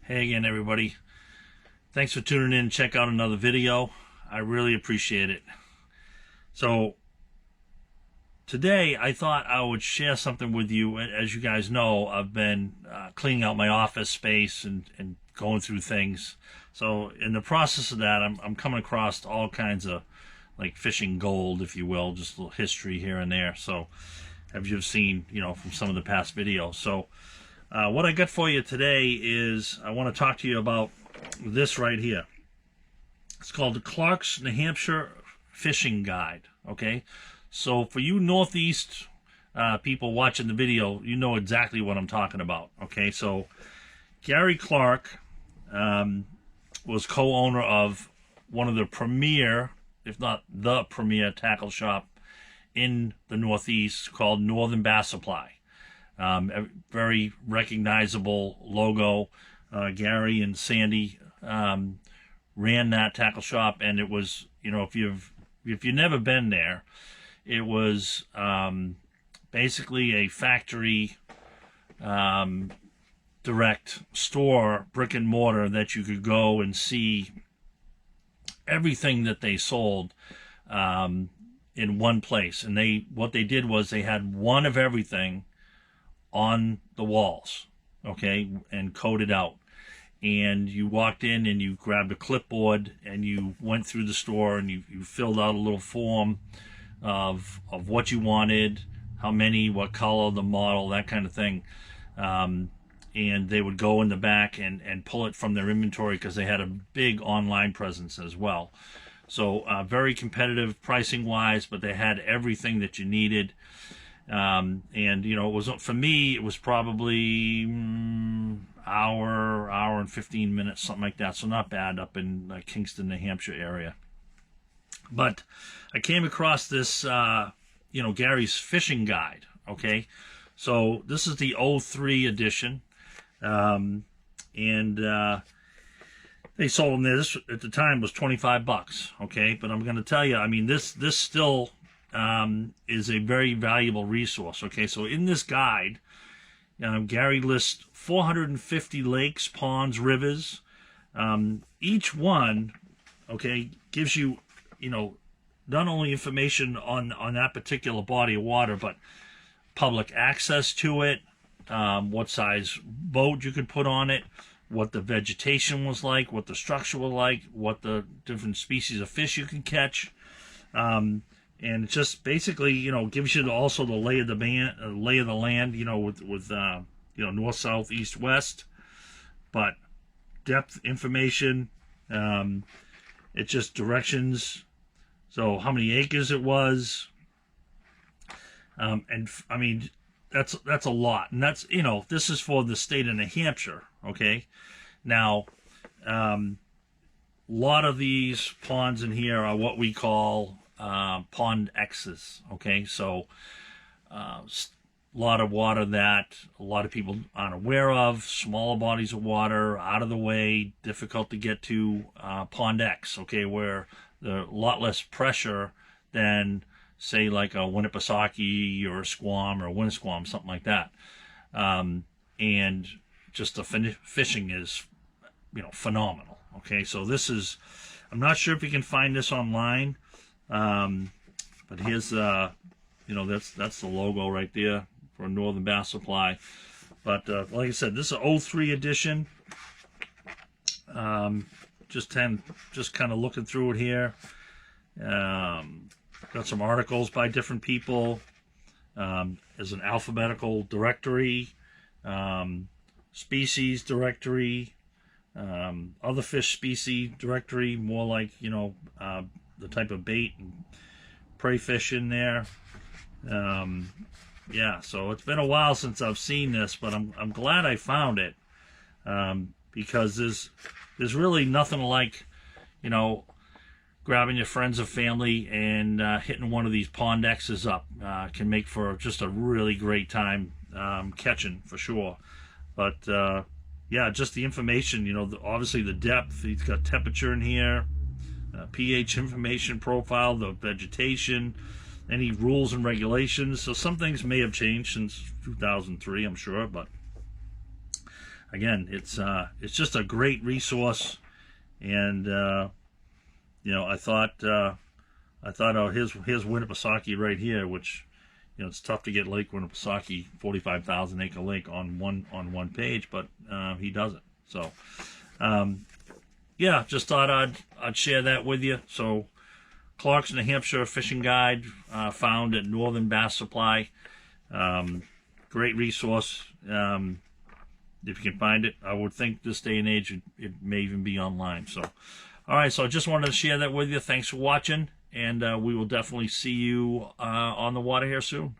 Hey again, everybody. Thanks for tuning in. Check out another video. I really appreciate it. So today I thought I would share something with you. As you guys know, I've been cleaning out my office space and going through things. So in the process of that, I'm coming across all kinds of like fishing gold, if you will, just a little history here and there. So as you've seen, from some of the past videos. So what I got for you today is I want to talk to you about this right here. It's called the Clark's New Hampshire Fishing Guide. Okay, so for you Northeast people watching the video, you know exactly what I'm talking about. Okay, so Gary Clark was co-owner of one of the premier, if not the premier, tackle shop in the Northeast called Northern Bass Supply. A very recognizable logo. Gary and Sandy ran that tackle shop, and it was, if you've never been there, it was basically a factory direct store, brick and mortar, that you could go and see everything that they sold in one place. And what they did was they had one of everything on the walls, okay, and coded out. And you walked in and you grabbed a clipboard and you went through the store and you filled out a little form of what you wanted, how many, what color, the model, that kind of thing. And they would go in the back and pull it from their inventory because they had a big online presence as well. So very competitive pricing wise, but they had everything that you needed. And it was, for me, it was probably hour and 15 minutes, something like that. So not bad up in Kingston, New Hampshire area. But I came across this, Gary's Fishing Guide. Okay, so this is the '03 edition, and they sold them there. This at the time was $25. Okay, but I'm going to tell you, I mean, this still is a very valuable resource. Okay, so in this guide, Gary lists 450 lakes, ponds, rivers. Each one, okay, gives you, not only information on that particular body of water, but public access to it, what size boat you could put on it, what the vegetation was like, what the structure was like, what the different species of fish you can catch. And it just basically, gives you also the lay of the land, with north, south, east, west, but depth information. It just directions. So how many acres it was. And I mean, that's a lot. And that's, this is for the state of New Hampshire. Okay. Now, a lot of these ponds in here are what we call pond X's. Okay, so a lot of water that a lot of people aren't aware of, smaller bodies of water, out of the way, difficult to get to, pond X, okay, where there's a lot less pressure than, say, like a Winnipesaukee or a Squam or a Winnisquam, something like that. And just the fishing is, phenomenal. Okay, so this is, I'm not sure if you can find this online. But here's that's the logo right there for Northern Bass Supply. But like I said, this is a '03 edition. Just kind of looking through it here. Got some articles by different people. There's an alphabetical directory, species directory, other fish species directory, more like the type of bait and prey fish in there. Yeah, so it's been a while since I've seen this, but I'm glad I found it, because there's really nothing like, grabbing your friends or family and hitting one of these pond X's up. Can make for just a really great time catching, for sure. But yeah, just the information, obviously the depth. He's got temperature in here, pH information profile, the vegetation, any rules and regulations. So some things may have changed since 2003, I'm sure, but again, it's just a great resource. And you know, I thought, oh, here's Winnipesaukee right here, which, you know, it's tough to get Lake Winnipesaukee 45,000 acre lake on one page, but he does it. So yeah, just thought I'd share that with you. So Clark's New Hampshire fishing guide, found at Northern Bass Supply. Great resource. If you can find it, I would think this day and age it may even be online. So all right, so I just wanted to share that with you. Thanks for watching, and we will definitely see you on the water here soon.